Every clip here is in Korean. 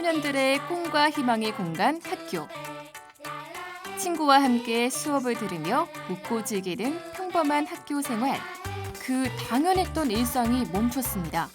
청소년들의 꿈과 희망의 공간 학교. 친구와 함께 수업을 들으며 웃고 즐기는 평범한 학교 생활. 그 당연했던 일상이 멈췄습니다.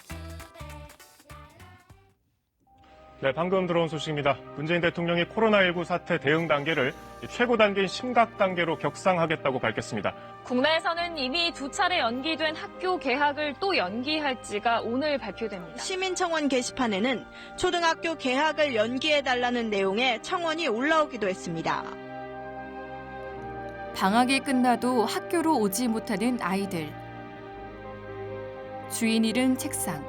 네, 방금 들어온 소식입니다. 문재인 대통령이 코로나19 사태 대응 단계를 최고 단계인 심각 단계로 격상하겠다고 밝혔습니다. 국내에서는 이미 2차례 연기된 학교 개학을 또 연기할지가 오늘 발표됩니다. 시민청원 게시판에는 초등학교 개학을 연기해달라는 내용의 청원이 올라오기도 했습니다. 방학이 끝나도 학교로 오지 못하는 아이들. 주인 잃은 책상.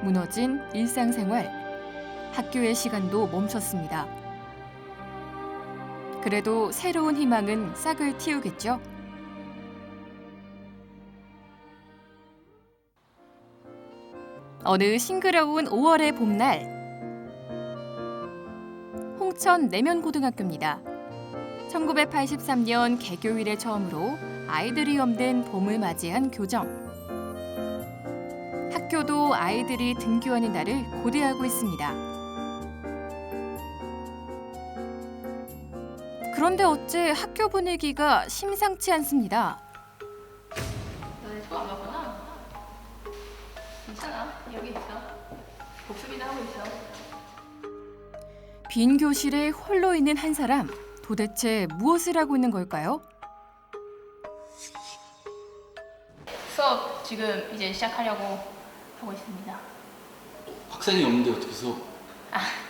무너진 일상생활. 학교의 시간도 멈췄습니다. 그래도 새로운 희망은 싹을 틔우겠죠? 어느 싱그러운 5월의 봄날. 홍천 내면고등학교입니다. 1983년 개교 이래 처음으로 아이들이 없는 봄을 맞이한 교정. 학교도 아이들이 등교하는 날을 고대하고 있습니다. 그런데 어째 학교 분위기가 심상치 않습니다. 너네 수업 안 봤구나? 괜찮아. 여기 있어. 복습이나 하고 있어. 빈 교실에 홀로 있는 한 사람. 도대체 무엇을 하고 있는 걸까요? 수업 지금 이제 시작하려고 하고 있습니다. 학생이 없는데 어떻게 수업?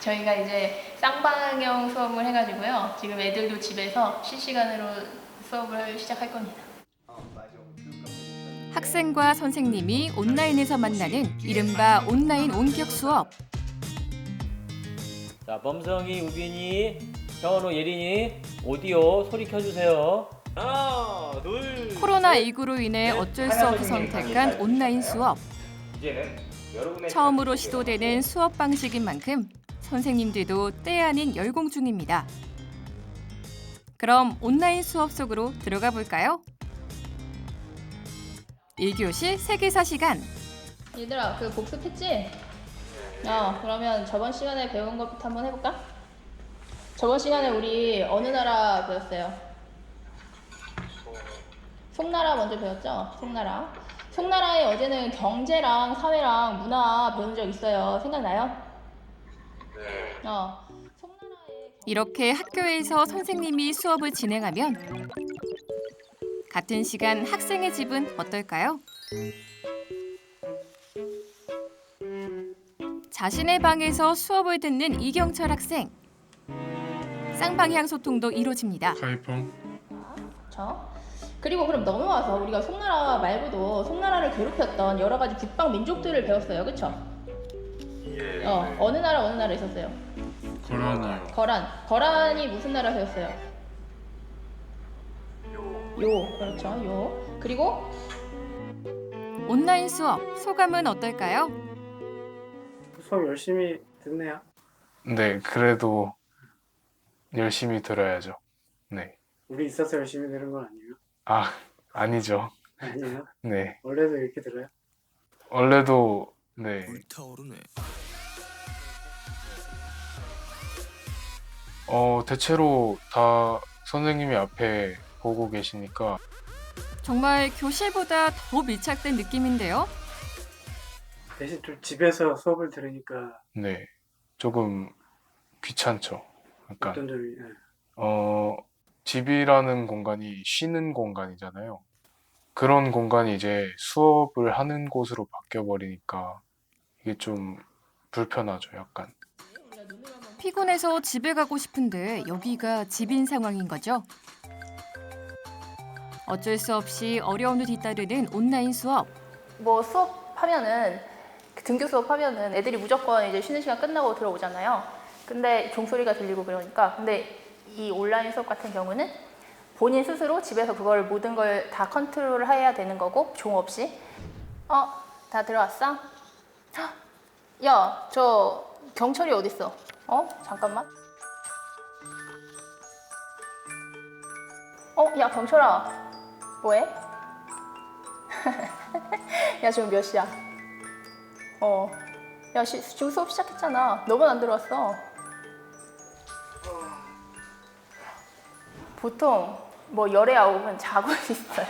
저희가 이제 쌍방향 수업을 해가지고요. 지금 애들도 집에서 실시간으로 수업을 시작할 겁니다. 학생과 선생님이 온라인에서 만나는 이른바 온라인 원격 수업. 자, 범성이, 우빈이, 현우, 예린이 오디오 소리 켜주세요. 하나, 둘. 코로나19로 인해 어쩔 수 없이 선택한 온라인 수업. 이제는 여러분의 처음으로 시도되는 수업 방식인 만큼 선생님들도 때 아닌 열공 중입니다. 그럼 온라인 수업 속으로 들어가 볼까요? 1교시 세계사 시간. 얘들아, 그 복습했지? 그러면 저번 시간에 배운 것부터 한번 해볼까? 저번 시간에 우리 어느 나라 배웠어요? 송나라 먼저 배웠죠? 송나라. 송나라에 어제는 경제랑 사회랑 문화 배운 적 있어요. 생각나요? 네. 송나라에 이렇게 학교에서 선생님이 수업을 진행하면 같은 시간 학생의 집은 어떨까요? 자신의 방에서 수업을 듣는 이경철 학생. 쌍방향 소통도 이루어집니다. 가이펑. 그리고 그럼 넘어와서 우리가 송나라 말고도 송나라를 괴롭혔던 여러 가지 북방 민족들을 배웠어요. 그쵸? 어느 나라 있었어요? 거란이요. 거란이 무슨 나라 배웠어요? 요. 그렇죠. 요. 그리고 온라인 수업 소감은 어떨까요? 수업 열심히 듣네요. 네, 그래도 열심히 들어야죠. 네. 우리 있어서 열심히 들은 건 아니에요? 아니죠. 아니에요? 네. 원래도 이렇게 들어요? 원래도 네. 대체로 다 선생님이 앞에 보고 계시니까 정말 교실보다 더 밀착된 느낌인데요. 대신 좀 집에서 수업을 들으니까 네. 조금 귀찮죠. 약간 어떤 점이 집이라는 공간이 쉬는 공간이잖아요. 그런 공간이 이제 수업을 하는 곳으로 바뀌어 버리니까 이게 좀 불편하죠, 약간. 피곤해서 집에 가고 싶은데 여기가 집인 상황인 거죠. 어쩔 수 없이 어려움을 뒤따르는 온라인 수업. 뭐 수업하면은 등교 수업하면은 애들이 무조건 이제 쉬는 시간 끝나고 들어오잖아요. 근데 종소리가 들리고 그러니까 근데 이 온라인 수업 같은 경우는 본인 스스로 집에서 그걸 모든 걸 다 컨트롤을 해야 되는 거고 종 없이 다 들어왔어? 야, 저 경철이 어딨어? 잠깐만. 야 경철아, 뭐해? 야 지금 몇 시야? 야, 지금 수업 시작했잖아. 너만 안 들어왔어. 보통 뭐 열에 아홉은 자고 있어요.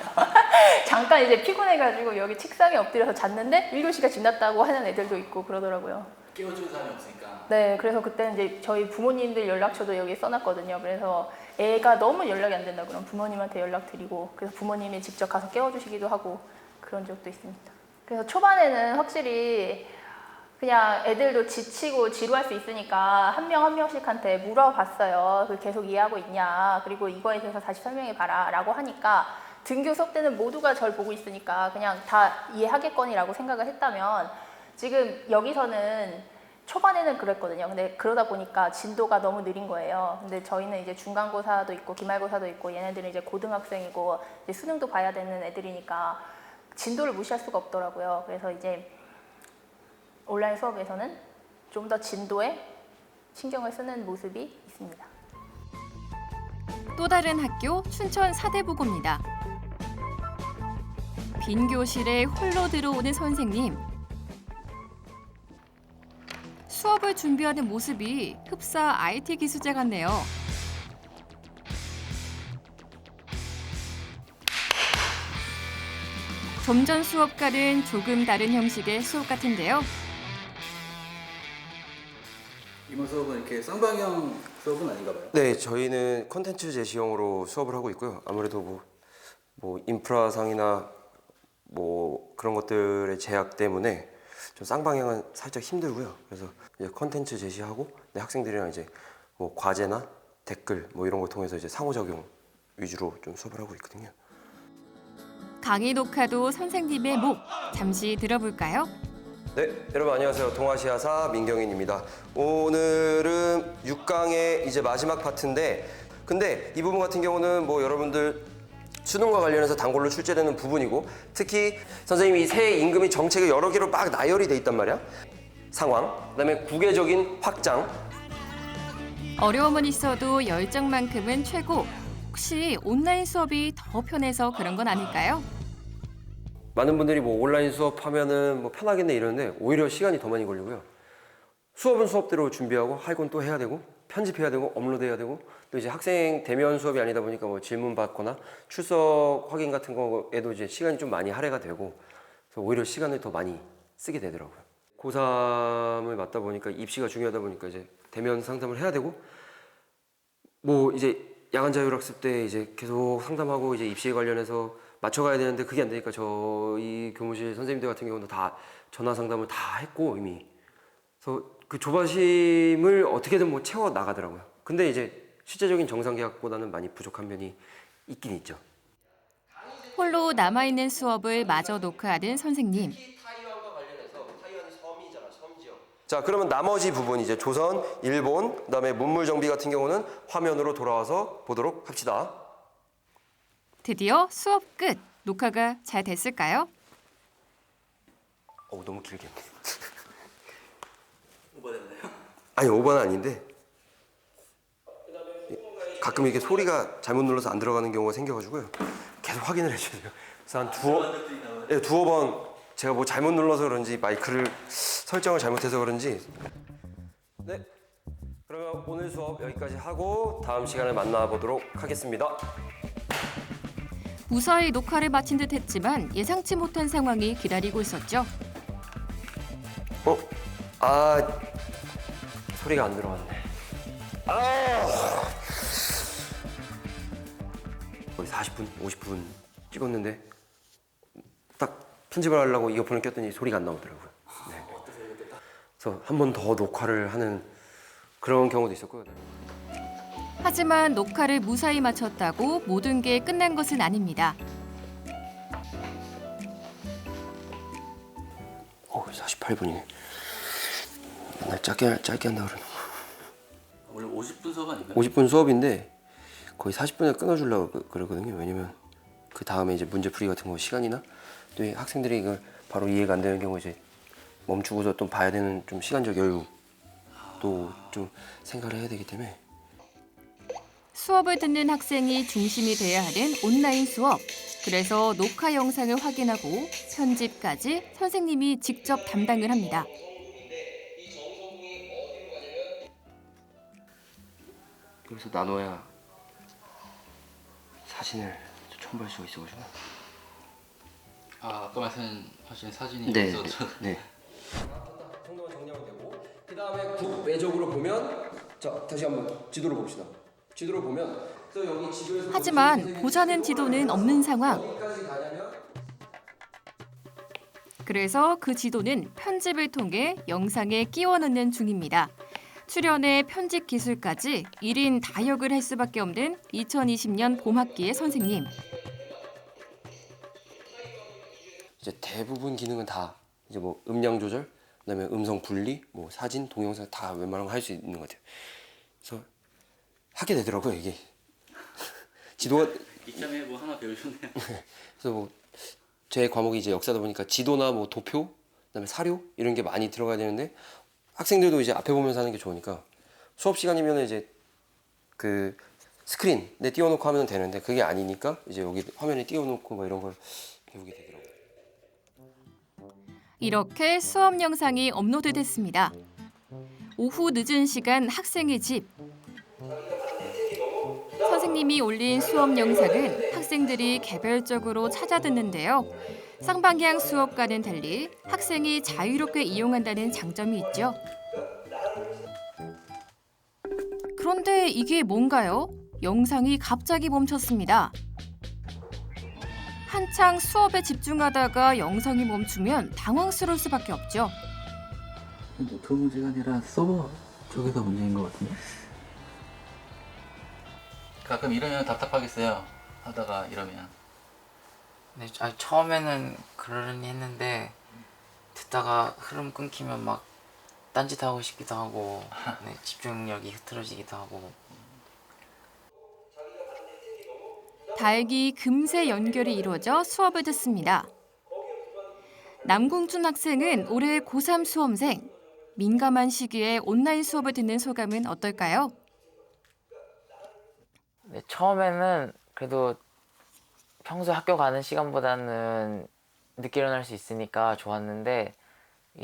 잠깐 이제 피곤해가지고 여기 책상에 엎드려서 잤는데 1교시가 지났다고 하는 애들도 있고 그러더라고요. 깨워주는 사람이 없으니까. 네, 그래서 그때는 이제 저희 부모님들 연락처도 여기 써놨거든요. 그래서 애가 너무 연락이 안 된다 그러면 부모님한테 연락드리고 그래서 부모님이 직접 가서 깨워주시기도 하고 그런 적도 있습니다. 그래서 초반에는 확실히 그냥 애들도 지치고 지루할 수 있으니까 한 명 한 명씩한테 물어봤어요. 그 계속 이해하고 있냐, 그리고 이거에 대해서 다시 설명해봐라 라고 하니까 등교 수업 때는 모두가 절 보고 있으니까 그냥 다 이해하겠거니라고 생각을 했다면 지금 여기서는 초반에는 그랬거든요. 근데 그러다 보니까 진도가 너무 느린 거예요. 근데 저희는 이제 중간고사도 있고 기말고사도 있고 얘네들은 이제 고등학생이고 이제 수능도 봐야 되는 애들이니까 진도를 무시할 수가 없더라고요. 그래서 이제 온라인 수업에서는 좀 더 진도에 신경을 쓰는 모습이 있습니다. 또 다른 학교 춘천 사대부고입니다. 빈 교실에 홀로 들어오는 선생님. 수업을 준비하는 모습이 흡사 IT 기술자 같네요. 좀 전 수업과는 조금 다른 형식의 수업 같은데요. 이번 수업은 이렇게 쌍방향 수업은 아닌가 봐요. 네, 저희는 콘텐츠 제시형으로 수업을 하고 있고요. 아무래도 뭐 인프라상이나 뭐 그런 것들의 제약 때문에 좀 쌍방향은 살짝 힘들고요. 그래서 이제 콘텐츠 제시하고 학생들이랑 이제 뭐 과제나 댓글 뭐 이런 거 통해서 이제 상호작용 위주로 좀 수업을 하고 있거든요. 강의 녹화도 선생님의 목 잠시 들어볼까요? 네, 여러분 안녕하세요. 동아시아사 민경인입니다. 오늘은 6강의 이제 마지막 파트인데, 근데 이 부분 같은 경우는 뭐 여러분들 수능과 관련해서 단골로 출제되는 부분이고, 특히 선생님이 새 임금이 정책이 여러 개로 막 나열이 돼 있단 말이야. 상황, 그다음에 구개적인 확장. 어려움은 있어도 열정만큼은 최고. 혹시 온라인 수업이 더 편해서 그런 건 아닐까요? 많은 분들이 뭐 온라인 수업하면은 뭐 편하겠네 이러는데 오히려 시간이 더 많이 걸리고요. 수업은 수업대로 준비하고 할 건 또 해야 되고 편집해야 되고 업로드해야 되고 또 이제 학생 대면 수업이 아니다 보니까 뭐 질문 받거나 출석 확인 같은 거에도 이제 시간이 좀 많이 할애가 되고 그래서 오히려 시간을 더 많이 쓰게 되더라고요. 고3을 맡다 보니까 입시가 중요하다 보니까 이제 대면 상담을 해야 되고 뭐 이제 야간 자율학습 때 이제 계속 상담하고 이제 입시에 관련해서 맞춰가야 되는데 그게 안 되니까 저희 교무실 선생님들 같은 경우는 다 전화 상담을 다 했고 이미. 그래서 그 조바심을 어떻게든 뭐 채워 나가더라고요. 근데 이제 실제적인 정상 계약보다는 많이 부족한 면이 있긴 있죠. 홀로 남아있는 수업을 마저 녹화하는 선생님. 자, 그러면 나머지 부분 이제 조선, 일본, 그다음에 문물 정비 같은 경우는 화면으로 돌아와서 보도록 합시다. 드디어 수업 끝. 녹화가 잘 됐을까요? 너무 길게 했네. 오버됐나요? 아니, 오버는 아닌데 가끔 이렇게 소리가 잘못 눌러서 안 들어가는 경우가 생겨가지고요. 계속 확인을 해줘야 돼요. 그래서 한 두어 번 제가 뭐 잘못 눌러서 그런지 마이크를 설정을 잘못해서 그런지. 네, 그러면 오늘 수업 여기까지 하고 다음 시간에 만나보도록 하겠습니다. 무사히 녹화를 마친 듯 했지만 예상치 못한 상황이 기다리고 있었죠. 소리가 안 들어왔네. 거의 40분, 50분 찍었는데 딱 편집을 하려고 이어폰을 꼈더니 소리가 안 나오더라고요. 네. 그래서 한 번 더 녹화를 하는 그런 경우도 있었고요. 하지만 녹화를 무사히 마쳤다고 모든 게 끝난 것은 아닙니다. 48분이네. 맨날 짧게 한다 그러는. 원래 50분 수업 아닌가요? 50분 수업인데 거의 40분에 끊어주려고 그러거든요. 왜냐면 그 다음에 이제 문제풀이 같은 거 시간이나 또 학생들이 이걸 바로 이해가 안 되는 경우 이제 멈추고서 또 봐야 되는 좀 시간적 여유도 좀 생각을 해야 되기 때문에. 수업을 듣는 학생이 중심이 돼야 하는 온라인 수업. 그래서 녹화 영상을 확인하고 편집까지 선생님이 직접 담당을 합니다. 여기서 나눠야 사진을 첨부할 수가 있어가지고. 아, 아까 말씀하신 사진이 네, 있어서. 네. 정도만 정리하면 되고, 그 다음에 국외적으로 보면, 자 다시 한번 지도를 봅시다. 지도를 보면 또 여기 지도에서 하지만 보자는 지도는 없는 상황. 어디까지 가냐면 그래서 그 지도는 편집을 통해 영상에 끼워 넣는 중입니다. 출연에 편집 기술까지 1인 다역을 할 수밖에 없는 2020년 봄학기의 선생님. 이제 대부분 기능은 다 이제 뭐 음량 조절, 그다음에 음성 분리, 뭐 사진, 동영상 다 웬만하면 할 수 있는 것 같아요. 그래서 하게 되더라고요 이게. 지도가 이참에 뭐 하나 배우셨네요. 그래서 뭐 제 과목이 이제 역사다 보니까 지도나 뭐 도표, 그다음에 사료 이런 게 많이 들어가야 되는데 학생들도 이제 앞에 보면서 하는 게 좋으니까 수업 시간이면 이제 그 스크린에 띄워놓고 하면 되는데 그게 아니니까 이제 여기 화면에 띄워놓고 뭐 이런 걸 배우게 되더라고요. 이렇게 수업 영상이 업로드됐습니다. 오후 늦은 시간 학생의 집. 선생님이 올린 수업 영상은 학생들이 개별적으로 찾아 듣는데요. 쌍방향 수업과는 달리 학생이 자유롭게 이용한다는 장점이 있죠. 그런데 이게 뭔가요? 영상이 갑자기 멈췄습니다. 한창 수업에 집중하다가 영상이 멈추면 당황스러울 수밖에 없죠. 노트 문제가 아니라 서버 쪽에서 문제인 것 같은데. 가끔 이러면 답답하겠어요. 하다가 이러면. 네, 처음에는 그러려니 했는데 듣다가 흐름 끊기면 막 딴짓하고 싶기도 하고 네, 집중력이 흐트러지기도 하고. 다행히 금세 연결이 이루어져 수업을 듣습니다. 남궁준 학생은 올해 고3 수험생. 민감한 시기에 온라인 수업을 듣는 소감은 어떨까요? 네, 처음에는 그래도 평소 학교 가는 시간보다는 늦게 일어날 수 있으니까 좋았는데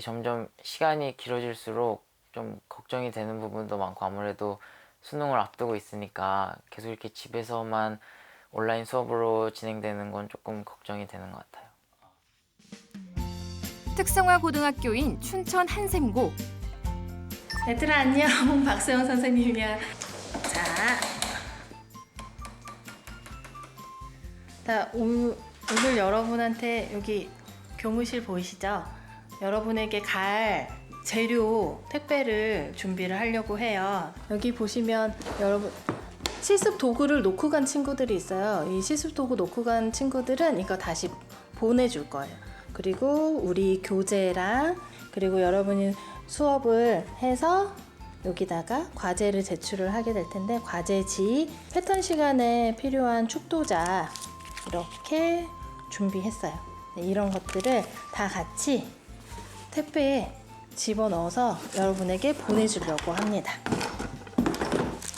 점점 시간이 길어질수록 좀 걱정이 되는 부분도 많고 아무래도 수능을 앞두고 있으니까 계속 이렇게 집에서만 온라인 수업으로 진행되는 건 조금 걱정이 되는 것 같아요. 특성화 고등학교인 춘천 한샘고. 얘들아 안녕. 박수영 선생님이야. 오늘 여러분한테 여기 교무실 보이시죠? 여러분에게 갈 재료 택배를 준비를 하려고 해요. 여기 보시면 여러분 실습 도구를 놓고 간 친구들이 있어요. 이 실습 도구 놓고 간 친구들은 이거 다시 보내줄 거예요. 그리고 우리 교재랑 그리고 여러분이 수업을 해서 여기다가 과제를 제출을 하게 될 텐데 과제지, 패턴 시간에 필요한 축도자 이렇게 준비했어요. 이런 것들을 다 같이 택배에 집어넣어서 여러분에게 보내주려고 합니다.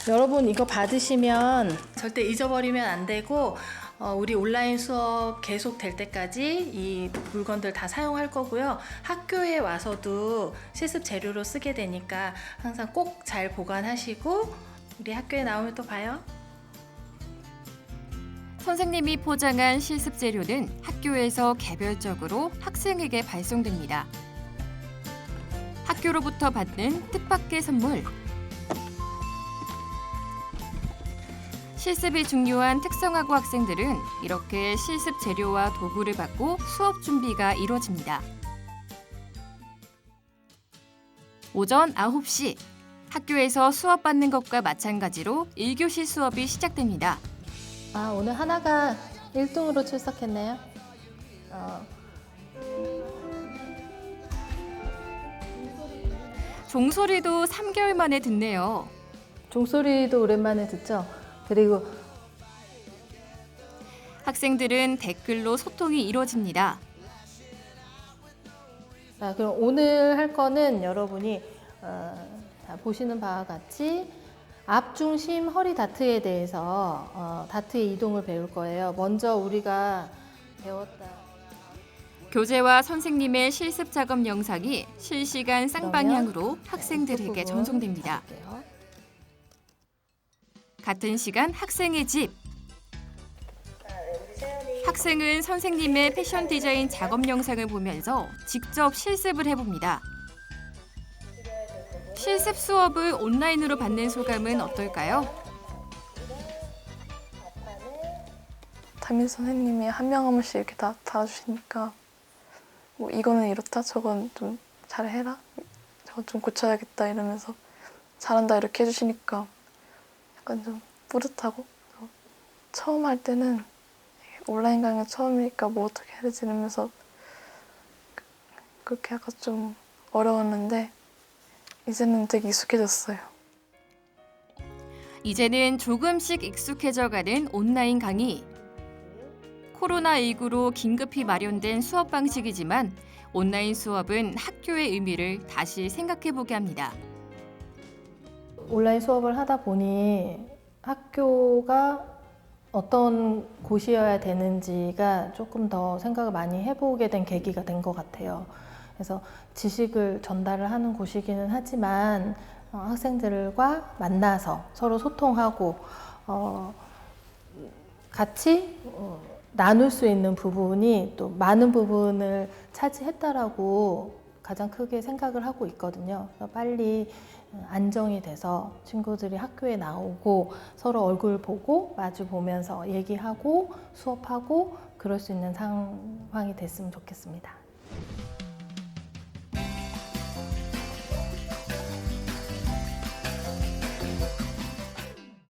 여러분 이거 받으시면 절대 잊어버리면 안 되고 우리 온라인 수업 계속 될 때까지 이 물건들 다 사용할 거고요. 학교에 와서도 실습 재료로 쓰게 되니까 항상 꼭 잘 보관하시고 우리 학교에 나오면 또 봐요. 선생님이 포장한 실습 재료는 학교에서 개별적으로 학생에게 발송됩니다. 학교로부터 받는 뜻밖의 선물. 실습이 중요한 특성화고 학생들은 이렇게 실습 재료와 도구를 받고 수업 준비가 이루어집니다. 오전 9시, 학교에서 수업 받는 것과 마찬가지로 1교시 수업이 시작됩니다. 오늘 하나가 1등으로 출석했네요. 종소리도 3개월 만에 듣네요. 종소리도 오랜만에 듣죠. 그리고 학생들은 댓글로 소통이 이루어집니다. 그럼 오늘 할 거는 여러분이 보시는 바와 같이 앞중심 허리 다트에 대해서 다트의 이동을 배울 거예요. 먼저 우리가 배웠다. 교재와 선생님의 실습 작업 영상이 실시간 쌍방향으로 학생들에게 전송됩니다. 같은 시간 학생의 집. 학생은 선생님의 패션 디자인 작업 영상을 보면서 직접 실습을 해봅니다. 실습 수업을 온라인으로 받는 소감은 어떨까요? 담임 선생님이 한 명 한 번씩 이렇게 다 달아주시니까 뭐 이거는 이렇다, 저건 좀 잘해라, 저건 좀 고쳐야겠다 이러면서 잘한다 이렇게 해주시니까 약간 좀 뿌듯하고, 처음 할 때는 온라인 강의 처음이니까 뭐 어떻게 해야 되지 이러면서 그렇게 약간 좀 어려웠는데 이제는 되게 익숙해졌어요. 이제는 조금씩 익숙해져가는 온라인 강의. 코로나19로 긴급히 마련된 수업 방식이지만 온라인 수업은 학교의 의미를 다시 생각해보게 합니다. 온라인 수업을 하다 보니 학교가 어떤 곳이어야 되는지가 조금 더 생각을 많이 해보게 된 계기가 된 것 같아요. 그래서 지식을 전달을 하는 곳이기는 하지만 학생들과 만나서 서로 소통하고 같이 나눌 수 있는 부분이 또 많은 부분을 차지했다라고 가장 크게 생각을 하고 있거든요. 그래서 빨리 안정이 돼서 친구들이 학교에 나오고 서로 얼굴 보고 마주 보면서 얘기하고 수업하고 그럴 수 있는 상황이 됐으면 좋겠습니다.